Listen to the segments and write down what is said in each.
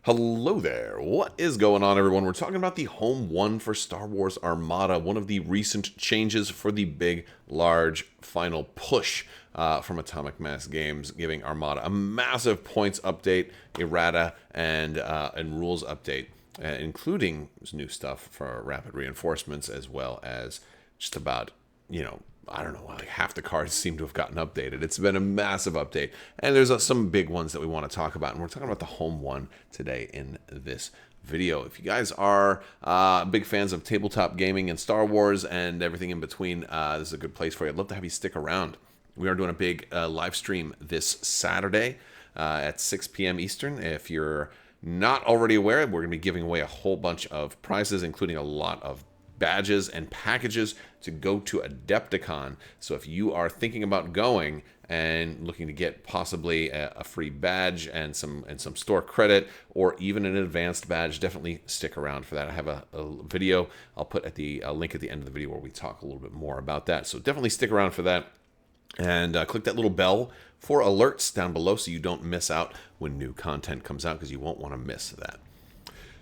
Hello there. What is going on, everyone? We're talking about the Home 1 for Star Wars Armada, one of the recent changes for the big, large final push from Atomic Mass Games, giving Armada a massive points update, errata, and rules update, including new stuff for rapid reinforcements, as well as just about, I don't know, like half the cards seem to have gotten updated. It's been a massive update. And there's some big ones that we want to talk about. And we're talking about the Home 1 today in this video. If you guys are big fans of tabletop gaming and Star Wars and everything in between, this is a good place for you. I'd love to have you stick around. We are doing a big live stream this Saturday at 6 p.m. Eastern. If you're not already aware, we're going to be giving away a whole bunch of prizes, including a lot of badges and packages to go to Adepticon. So if you are thinking about going and looking to get possibly a free badge and some store credit, or even an advanced badge, definitely stick around for that. I have a video I'll put at the link at the end of the video where we talk a little bit more about that. So definitely stick around for that. And click that little bell for alerts down below so you don't miss out when new content comes out, because you won't want to miss that.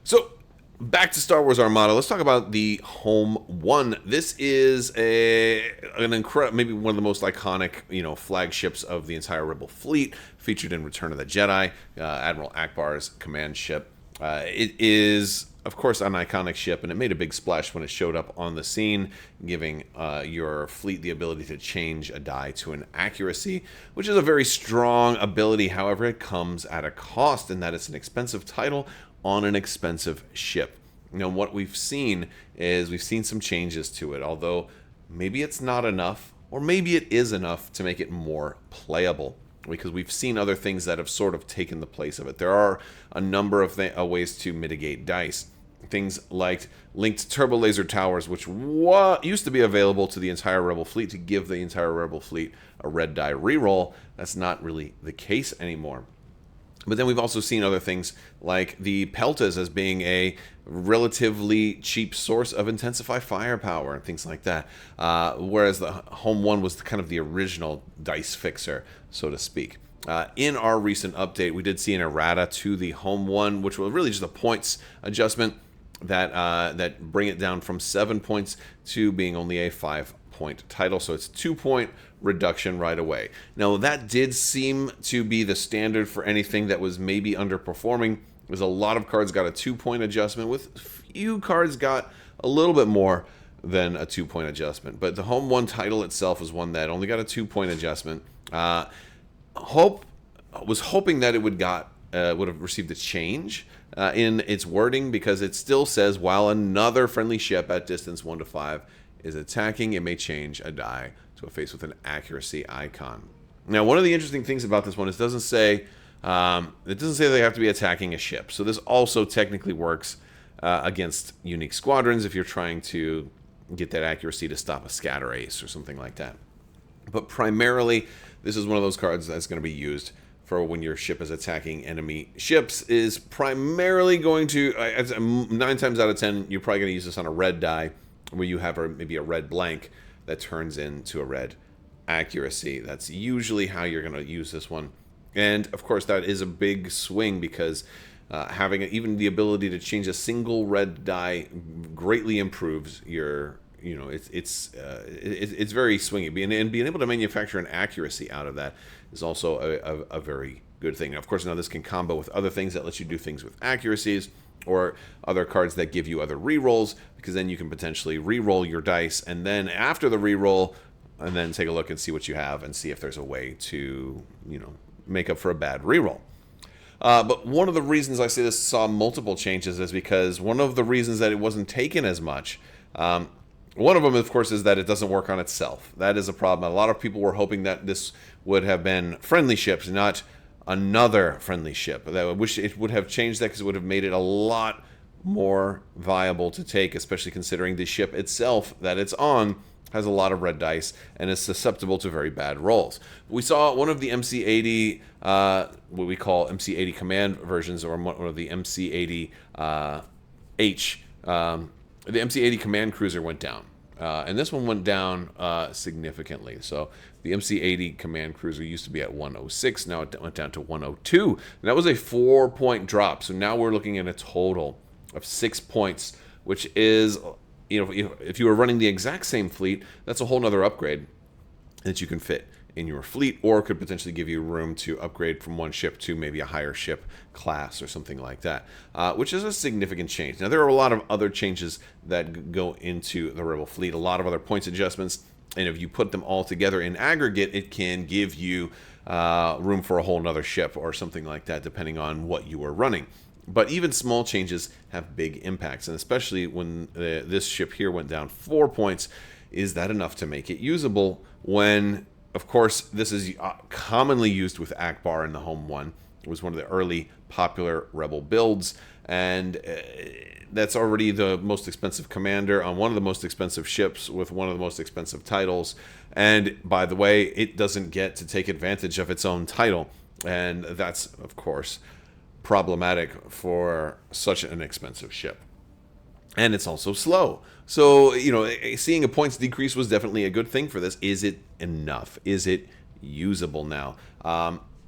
So back to Star Wars Armada. Let's talk about the Home 1. This is an incredible, maybe one of the most iconic, flagships of the entire Rebel fleet, featured in Return of the Jedi, Admiral Akbar's command ship. It is, of course, an iconic ship, and it made a big splash when it showed up on the scene, giving your fleet the ability to change a die to an accuracy, which is a very strong ability. However, it comes at a cost, in that it's an expensive title on an expensive ship. What we've seen is some changes to it, although maybe it's not enough, or maybe it is enough to make it more playable, because we've seen other things that have sort of taken the place of it. There are a number of ways to mitigate dice. Things like linked turbo laser towers, which used to be available to the entire Rebel fleet to give the entire Rebel fleet a red die reroll. That's not really the case anymore. But then we've also seen other things like the Peltas as being a relatively cheap source of intensify firepower and things like that. Whereas the Home 1 was kind of the original dice fixer, so to speak. In our recent update, we did see an errata to the Home 1, which was really just a points adjustment that bring it down from 7 points to being only a 5-point title. So it's 2-point reduction right away. Now, that did seem to be the standard for anything that was maybe underperforming. There's a lot of cards got a 2-point adjustment, with few cards got a little bit more than a 2-point adjustment. But the Home 1 title itself was one that only got a 2-point adjustment. Was hoping that it would have received a change in its wording, because it still says, while another friendly ship at distance 1 to 5 is attacking, it may change a die to a face with an accuracy icon. Now, one of the interesting things about this one is it doesn't say they have to be attacking a ship. So this also technically works against unique squadrons if you're trying to get that accuracy to stop a scatter ace or something like that. But primarily, this is one of those cards that's going to be used for when your ship is attacking enemy ships. Is primarily going to, 9 times out of 10, you're probably going to use this on a red die, where you have maybe a red blank that turns into a red accuracy. That's usually how you're going to use this one. And of course, that is a big swing, because having even the ability to change a single red die greatly improves your, it's very swingy. And being able to manufacture an accuracy out of that is also a very good thing. Now, of course, now this can combo with other things that let you do things with accuracies, or other cards that give you other rerolls, because then you can potentially reroll your dice, and then after the reroll, and then take a look and see what you have, and see if there's a way to, make up for a bad reroll. But one of the reasons I say this saw multiple changes is because one of the reasons that it wasn't taken as much, one of them, of course, is that it doesn't work on itself. That is a problem. A lot of people were hoping that this would have been friendly ships, not another friendly ship. I wish it would have changed that, because it would have made it a lot more viable to take, especially considering the ship itself that it's on has a lot of red dice and is susceptible to very bad rolls. We saw one of the MC80, what we call MC80 command versions, or one of the MC80 H. The MC80 command cruiser went down. And this one went down significantly. So the MC-80 Command Cruiser used to be at 106. Now it went down to 102. And that was a 4-point drop. So now we're looking at a total of 6 points, which is, if you were running the exact same fleet, that's a whole nother upgrade that you can fit in your fleet, or could potentially give you room to upgrade from one ship to maybe a higher ship class or something like that, which is a significant change. Now, there are a lot of other changes that go into the Rebel fleet, a lot of other points adjustments, and if you put them all together in aggregate, it can give you room for a whole nother ship or something like that, depending on what you are running. But even small changes have big impacts, and especially when this ship here went down 4 points, is that enough to make it usable when, of course, this is commonly used with Akbar in the Home 1. It was one of the early popular Rebel builds, and that's already the most expensive commander on one of the most expensive ships with one of the most expensive titles. And by the way, it doesn't get to take advantage of its own title, and that's, of course, problematic for such an expensive ship. And it's also slow. So, seeing a points decrease was definitely a good thing for this. Is it enough? Is it usable now?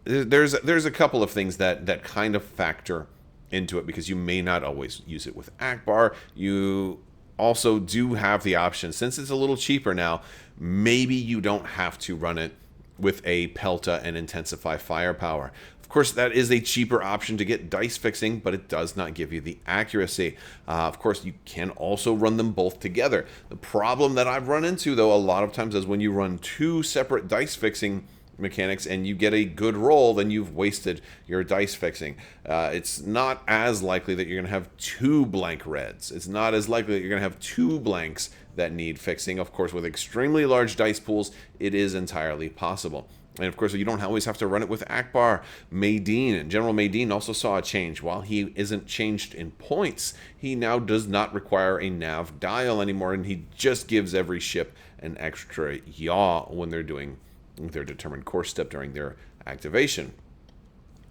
There's a couple of things that kind of factor into it, because you may not always use it with Akbar. You also do have the option, since it's a little cheaper now, maybe you don't have to run it with a Pelta and Intensify Firepower. Of course, that is a cheaper option to get dice fixing, but it does not give you the accuracy. Of course, you can also run them both together. The problem that I've run into, though, a lot of times is when you run two separate dice fixing mechanics and you get a good roll, then you've wasted your dice fixing. It's not as likely that you're going to have two blank reds. It's not as likely that you're going to have two blanks that need fixing. Of course, with extremely large dice pools, it is entirely possible. And of course, you don't always have to run it with Akbar. Maydeen, General Maydeen also saw a change. While he isn't changed in points, he now does not require a nav dial anymore, and he just gives every ship an extra yaw when they're doing their determined course step during their activation.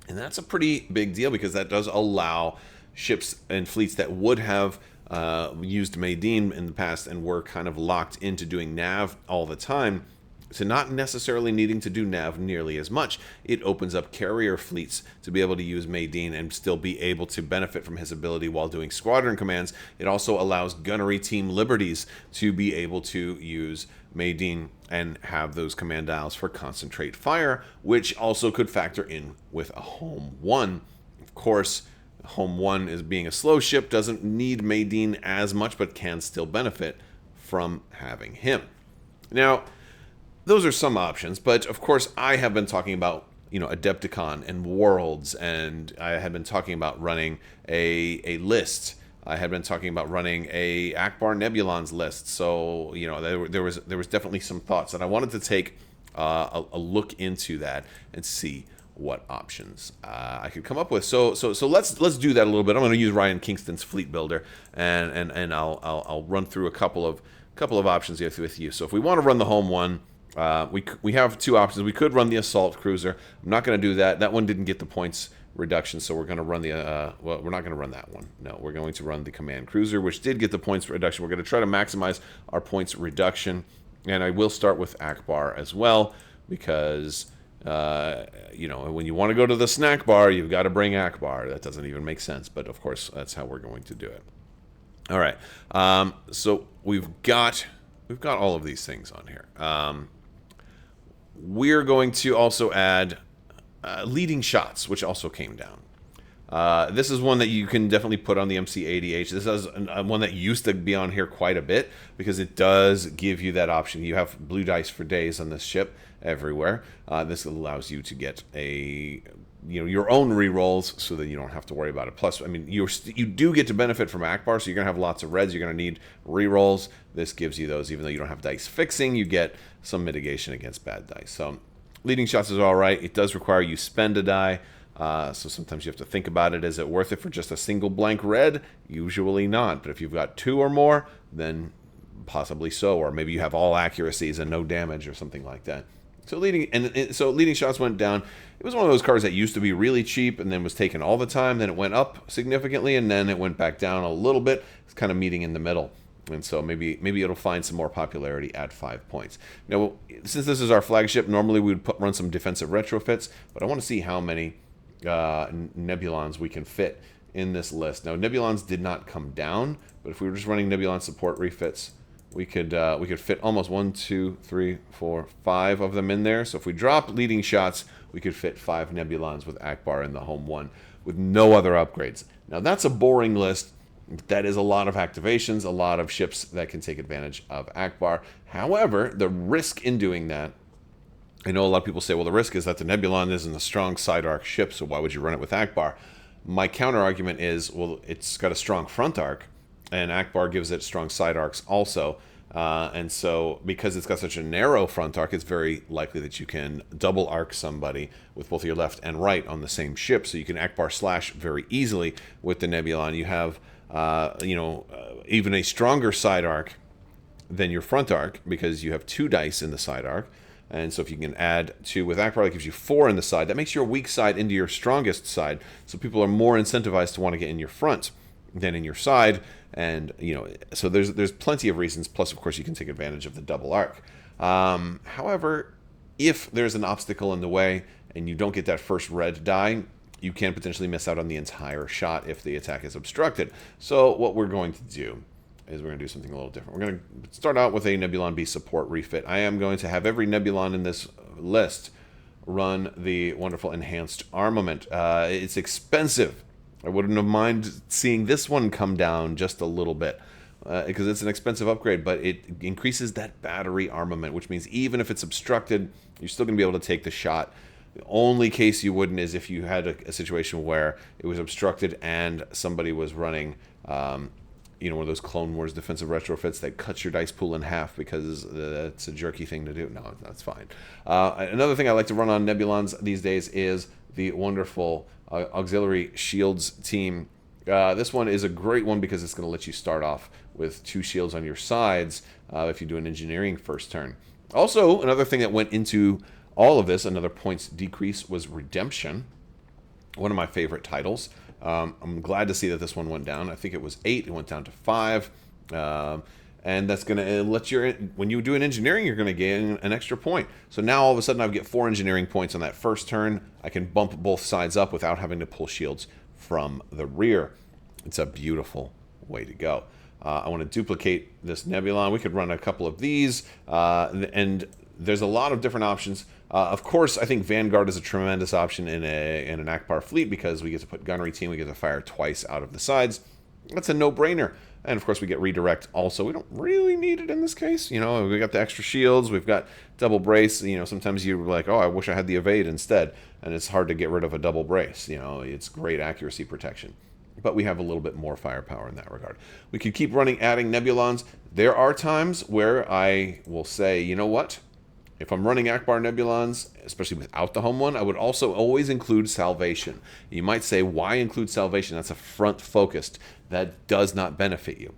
And that's a pretty big deal, because that does allow ships and fleets that would have used Maydeen in the past and were kind of locked into doing nav all the time, to not necessarily needing to do nav nearly as much. It opens up carrier fleets to be able to use Maydeen and still be able to benefit from his ability while doing squadron commands. It also allows gunnery team liberties to be able to use Maydeen and have those command dials for concentrate fire, which also could factor in with a Home 1. Of course, Home 1 is being a slow ship, doesn't need Maydeen as much, but can still benefit from having him. Now, those are some options, but of course I have been talking about, Adepticon and Worlds, and I had been talking about running a list. I had been talking about running a Akbar Nebulons list. So, there was definitely some thoughts, and I wanted to take a look into that and see what options I could come up with. So let's do that a little bit. I'm going to use Ryan Kingston's Fleet Builder, and I'll run through a couple of options here with you. So if we want to run the Home 1, we have two options. We could run the Assault Cruiser. I'm not going to do that. That one didn't get the points reduction, so we're going to run we're not going to run that one. No, we're going to run the Command Cruiser, which did get the points reduction. We're going to try to maximize our points reduction, and I will start with Akbar as well, because when you want to go to the snack bar, you've got to bring Akbar. That doesn't even make sense, but of course that's how we're going to do it. All right, so we've got all of these things on here. We're going to also add leading shots, which also came down. This is one that you can definitely put on the MC-80H. This is one that used to be on here quite a bit, because it does give you that option. You have blue dice for days on this ship everywhere. This allows you to get your own rerolls, so that you don't have to worry about it. Plus, you do get to benefit from Akbar, so you're going to have lots of reds. You're going to need rerolls. This gives you those. Even though you don't have dice fixing, you get some mitigation against bad dice. So leading shots is all right. It does require you spend a die, so sometimes you have to think about it. Is it worth it for just a single blank red? Usually not. But if you've got two or more, then possibly so. Or maybe you have all accuracies and no damage or something like that. So leading shots went down. It was one of those cards that used to be really cheap and then was taken all the time. Then it went up significantly, and then it went back down a little bit. It's kind of meeting in the middle. And so maybe it'll find some more popularity at 5 points. Now, since this is our flagship, normally we would run some defensive retrofits, but I want to see how many Nebulons we can fit in this list. Now, Nebulons did not come down, but if we were just running Nebulon support refits, we could fit almost 1, 2, 3, 4, 5 of them in there. So if we drop leading shots, we could fit 5 Nebulons with Akbar in the home one with no other upgrades. Now, that's a boring list. That is a lot of activations, a lot of ships that can take advantage of Akbar. However, the risk in doing that, I know a lot of people say, well, the risk is that the Nebulon isn't a strong side arc ship, so why would you run it with Akbar? My counter argument is, well, it's got a strong front arc, and Akbar gives it strong side arcs also. And so, because it's got such a narrow front arc, it's very likely that you can double arc somebody with both your left and right on the same ship. So you can Akbar slash very easily with the Nebulon. You have even a stronger side arc than your front arc because you have 2 dice in the side arc. And so if you can add 2 with Akbar, that gives you 4 in the side. That makes your weak side into your strongest side. So people are more incentivized to want to get in your front than in your side. And, so there's plenty of reasons. Plus, of course, you can take advantage of the double arc. However, if there's an obstacle in the way and you don't get that first red die, you can potentially miss out on the entire shot if the attack is obstructed. So what we're going to do is we're going to do something a little different. We're going to start out with a Nebulon B support refit. I am going to have every Nebulon in this list run the wonderful enhanced armament. It's expensive. I wouldn't have mind seeing this one come down just a little bit because it's an expensive upgrade, but it increases that battery armament, which means even if it's obstructed, you're still going to be able to take the shot. The only case you wouldn't is if you had a situation where it was obstructed and somebody was running, one of those Clone Wars defensive retrofits that cuts your dice pool in half because that's a jerky thing to do. No, that's fine. Another thing I like to run on Nebulons these days is the wonderful auxiliary shields team. This one is a great one because it's going to let you start off with 2 shields on your sides if you do an engineering first turn. Also, another thing that went into all of this, another points decrease, was Redemption, one of my favorite titles. I'm glad to see that this one went down. I think it was 8, it went down to 5. And that's going to let when you do an engineering, you're going to gain an extra point. So now all of a sudden I get 4 engineering points on that first turn. I can bump both sides up without having to pull shields from the rear. It's a beautiful way to go. I want to duplicate this Nebulon. We could run a couple of these, and there's a lot of different options. Of course, I think Vanguard is a tremendous option in an Akbar fleet because we get to put gunnery team, we get to fire twice out of the sides. That's a no-brainer. And of course, we get redirect also. We don't really need it in this case. We got the extra shields, we've got double brace. Sometimes you're like, oh, I wish I had the evade instead. And it's hard to get rid of a double brace. It's great accuracy protection. But we have a little bit more firepower in that regard. We could keep adding Nebulons. There are times where I will say, you know what? If I'm running Akbar Nebulons, especially without the home one, I would also always include Salvation. You might say, why include Salvation? That's a front-focused. That does not benefit you.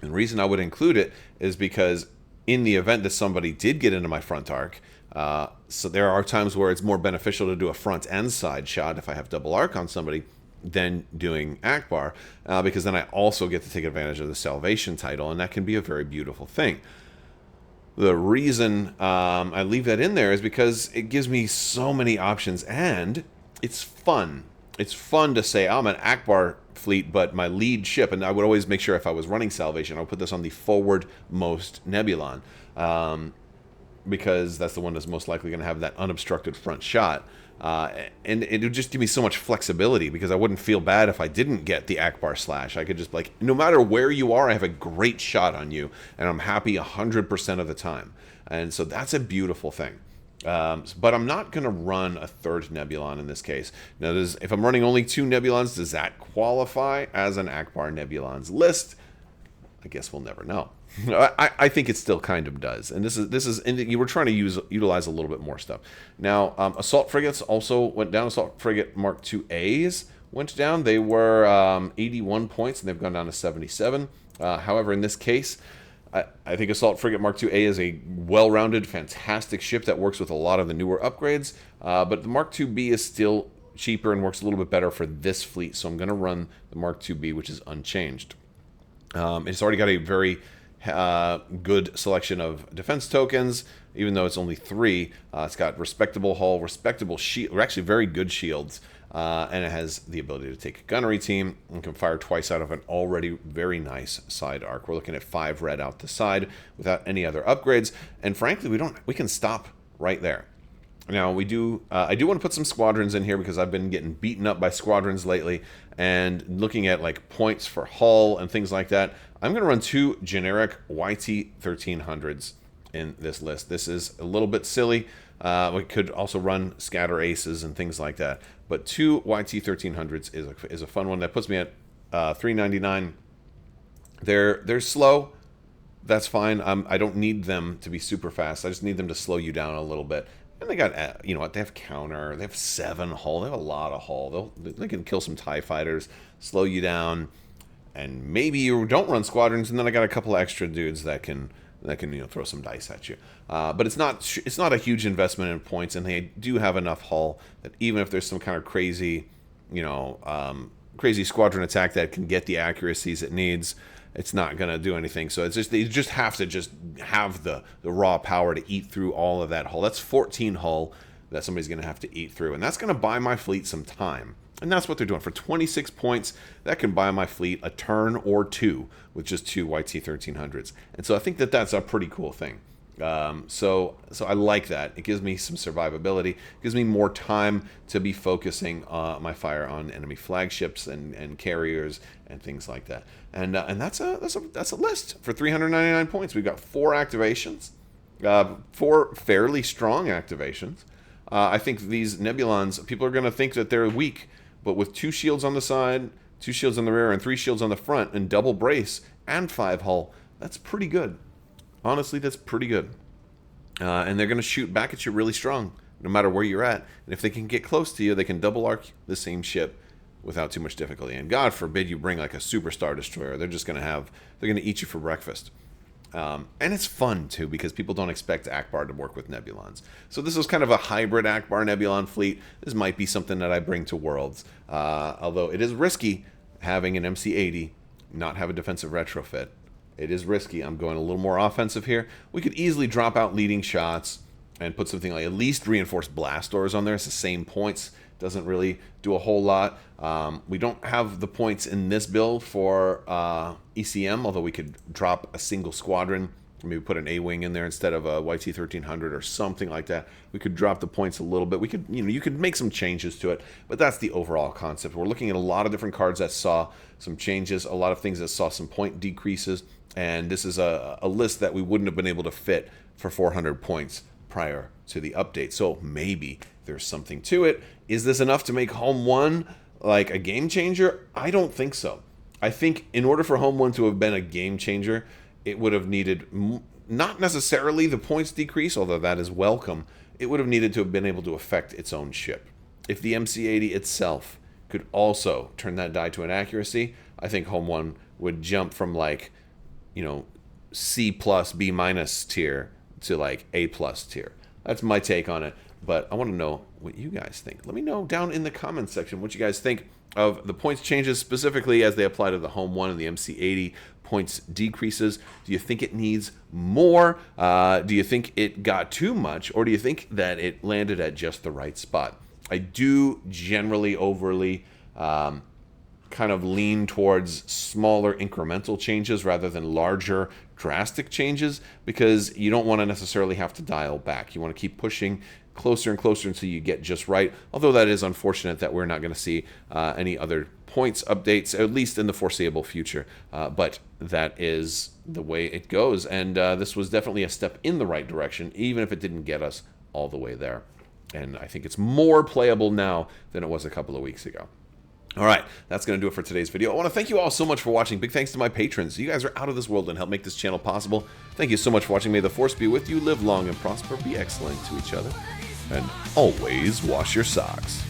And the reason I would include it is because in the event that somebody did get into my front arc, so there are times where it's more beneficial to do a front and side shot if I have double arc on somebody than doing Akbar, because then I also get to take advantage of the Salvation title, and that can be a very beautiful thing. The reason I leave that in there is because it gives me so many options, and it's fun. It's fun to say, I'm an Akbar fleet, but my lead ship, and I would always make sure if I was running Salvation, I would put this on the forward-most Nebulon, because that's the one that's most likely going to have that unobstructed front shot. And it would just give me so much flexibility because I wouldn't feel bad if I didn't get the Akbar slash. I could just, no matter where you are, I have a great shot on you, and I'm happy 100% of the time. And so that's a beautiful thing. But I'm not going to run a third Nebulon in this case. Now, if I'm running only 2 Nebulons, does that qualify as an Akbar Nebulons list? I guess we'll never know. I think it still kind of does, and this is and you were trying to utilize a little bit more stuff. Now, assault frigates also went down. Assault frigate Mark IIAs went down. They were 81 points, and they've gone down to 77. However, in this case, I think assault frigate Mark IIA is a well-rounded, fantastic ship that works with a lot of the newer upgrades. But the Mark IIB is still cheaper and works a little bit better for this fleet, so I'm going to run the Mark IIB, which is unchanged. It's already got a very good selection of defense tokens, even though it's only 3. It's got respectable hull, respectable shield, or actually very good shields, and it has the ability to take a gunnery team and can fire twice out of an already very nice side arc. We're looking at 5 red out the side without any other upgrades, and frankly, we can stop right there. Now I do want to put some squadrons in here because I've been getting beaten up by squadrons lately, and looking at like points for hull and things like that. I'm going to run 2 generic YT 1300s in this list. This is a little bit silly. We could also run scatter aces and things like that, but 2 YT 1300s is a fun one. That puts me at 399. They're slow. That's fine. I don't need them to be super fast. I just need them to slow you down a little bit. And they got, you know what, they have counter, they have 7 hull, they have a lot of hull. They can kill some TIE fighters, slow you down, and maybe you don't run squadrons, and then I got a couple of extra dudes that can throw some dice at you. But it's not a huge investment in points, and they do have enough hull that even if there's some kind of crazy, crazy squadron attack that can get the accuracies it needs, it's not going to do anything. So it's just, you just have to just have the raw power to eat through all of that hull. That's 14 hull that somebody's going to have to eat through. And that's going to buy my fleet some time. And that's what they're doing. For 26 points, that can buy my fleet a turn or 2 with just 2 YT 1300s. And so I think that that's a pretty cool thing. So I like that. It gives me some survivability. It gives me more time to be focusing my fire on enemy flagships and carriers and things like that. And that's a list for 399 points. We've got 4 activations, 4 fairly strong activations. I think these Nebulons, people are going to think that they're weak, but with 2 shields on the side, 2 shields on the rear, and 3 shields on the front, and double brace and 5 hull, that's pretty good. Honestly, that's pretty good. And they're going to shoot back at you really strong, no matter where you're at. And if they can get close to you, they can double arc the same ship without too much difficulty. And God forbid you bring like a superstar destroyer. They're just going to eat you for breakfast. And it's fun, too, because people don't expect Akbar to work with Nebulons. So this is kind of a hybrid Akbar Nebulon fleet. This might be something that I bring to Worlds. Although it is risky having an MC-80 not have a defensive retrofit. It is risky. I'm going a little more offensive here. We could easily drop out leading shots and put something like at least reinforced blast doors on there. It's the same points. Doesn't really do a whole lot. We don't have the points in this build for ECM, although we could drop a single squadron. Maybe put an A-wing in there instead of a YT 1300 or something like that. We could drop the points a little bit. We could, you could make some changes to it, but that's the overall concept. We're looking at a lot of different cards that saw some changes, a lot of things that saw some point decreases, and this is a list that we wouldn't have been able to fit for 400 points prior to the update. So maybe there's something to it. Is this enough to make Home 1 like a game changer? I don't think so. I think in order for Home 1 to have been a game changer, it would have needed not necessarily the points decrease, although that is welcome. It would have needed to have been able to affect its own ship. If the MC-80 itself could also turn that die to an accuracy, I think Home 1 would jump from like, C plus, B minus tier to like A plus tier. That's my take on it, but I want to know what you guys think. Let me know down in the comments section what you guys think of the points changes specifically as they apply to the Home 1 and the MC-80 points decreases. Do you think it needs more? Do you think it got too much? Or do you think that it landed at just the right spot? I do generally overly kind of lean towards smaller incremental changes rather than larger drastic changes, because you don't want to necessarily have to dial back. You want to keep pushing closer and closer until you get just right, although that is unfortunate that we're not going to see any other points updates, at least in the foreseeable future, but that is the way it goes, and this was definitely a step in the right direction, even if it didn't get us all the way there. And I think it's more playable now than it was a couple of weeks ago. All right, that's going to do it for today's video. I want to thank you all so much for watching. Big thanks to my patrons. You guys are out of this world and help make this channel possible. Thank you so much for watching. May the Force be with you. Live long and prosper. Be excellent to each other. And always wash your socks.